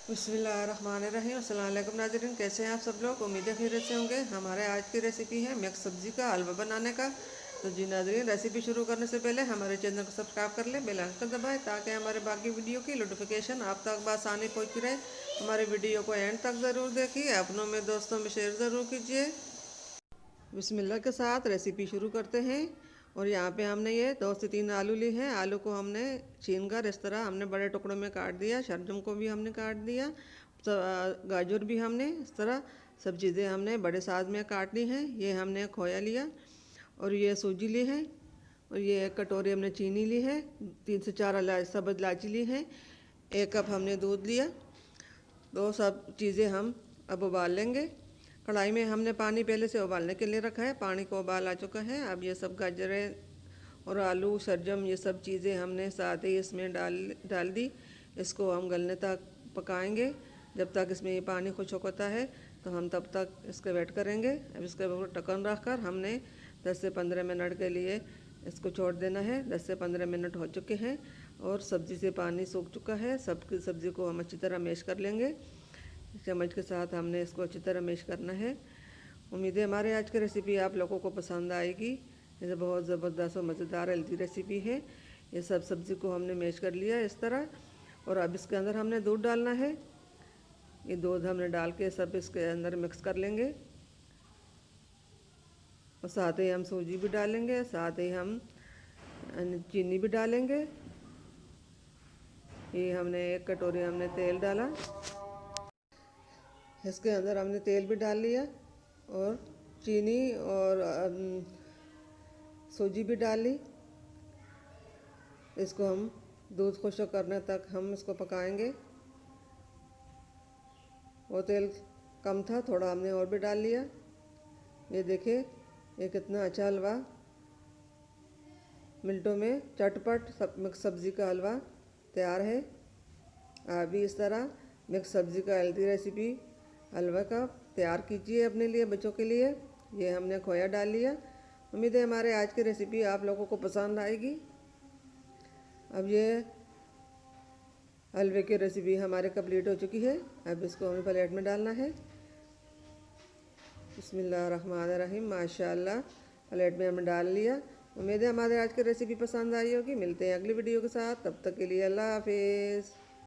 बिस्मिल्लाहिर्रहमानिर्रहीम। अस्सलाम वालेकुम नाज़रीन, कैसे हैं आप सब लोग। उम्मीद है खैरियत से होंगे। हमारे आज की रेसिपी है मिक्स सब्ज़ी का हलवा बनाने का। तो जी नाज़रीन, रेसिपी शुरू करने से पहले हमारे चैनल को सब्सक्राइब कर लें, बेल आइकन दबाएं ताकि हमारे बाकी वीडियो की नोटिफिकेशन आप तक बआसानी पहुँचती रहे। हमारे वीडियो को एंड तक ज़रूर देखिए, अपनों में दोस्तों में शेयर ज़रूर कीजिए। बिस्मिल्लाह के साथ रेसिपी शुरू करते हैं। और यहाँ पे हमने ये 2 से 3 आलू लिए हैं। आलू को हमने छीन कर इस तरह हमने बड़े टुकड़ों में काट दिया। शलजम को भी हमने काट दिया। गाजर भी हमने इस तरह सब चीज़ें हमने बड़े साइज़ में काट ली हैं। ये हमने खोया लिया और ये सूजी ली है। और ये 1 कटोरी हमने चीनी ली है। 3 से 4 सब्ज़ इलायची ली है। 1 कप हमने दूध लिया। तो सब चीज़ें हम अब उबाल लेंगे। कढ़ाई में हमने पानी पहले से उबालने के लिए रखा है। पानी को उबाल आ चुका है। अब ये सब गाजरें और आलू शलजम ये सब चीज़ें हमने साथ ही इसमें डाल दी। इसको हम गलने तक पकाएंगे। जब तक इसमें ये पानी खुश्क होता है तो हम तब तक इसका वेट करेंगे। अब इसके ऊपर ढक्कन रख कर हमने 10 से 15 मिनट के लिए इसको छोड़ देना है। 10 से 15 मिनट हो चुके हैं और सब्ज़ी से पानी सूख चुका है। सबकी सब्ज़ी को हम अच्छी तरह मैश कर लेंगे। चम्मच के साथ हमने इसको अच्छी तरह मैश करना है। उम्मीद है हमारे आज की रेसिपी आप लोगों को पसंद आएगी। ये बहुत ज़बरदस्त और मज़ेदार हेल्दी रेसिपी है। ये सब सब्ज़ी को हमने मैश कर लिया इस तरह। और अब इसके अंदर हमने दूध डालना है। ये दूध हमने डाल के सब इसके अंदर मिक्स कर लेंगे। और साथ ही हम सूजी भी डालेंगे, साथ ही हम चीनी भी डालेंगे। ये हमने 1 कटोरी हमने तेल डाला। इसके अंदर हमने तेल भी डाल लिया और चीनी और सूजी भी डाल ली। इसको हम दूध खुश्क करने तक हम इसको पकाएंगे। वो तेल कम था, थोड़ा हमने और भी डाल लिया। ये देखिए ये कितना अच्छा हलवा, मिनटों में चटपट मिक्स सब्ज़ी का हलवा तैयार है। आप भी इस तरह मिक्स सब्ज़ी का हेल्दी रेसिपी हलवा का तैयार कीजिए अपने लिए, बच्चों के लिए। ये हमने खोया डाल लिया। उम्मीद है हमारे आज की रेसिपी आप लोगों को पसंद आएगी। अब ये हलवे की रेसिपी हमारे कंप्लीट हो चुकी है। अब इसको हमें प्लेट में डालना है। बिस्मिल्लाहिर्रहमानिर्रहीम। माशाल्लाह, प्लेट में हमने डाल लिया। उम्मीद है हमारे आज की रेसिपी पसंद आई होगी। मिलते हैं अगली वीडियो के साथ, तब तक के लिए अल्लाह हाफिज़।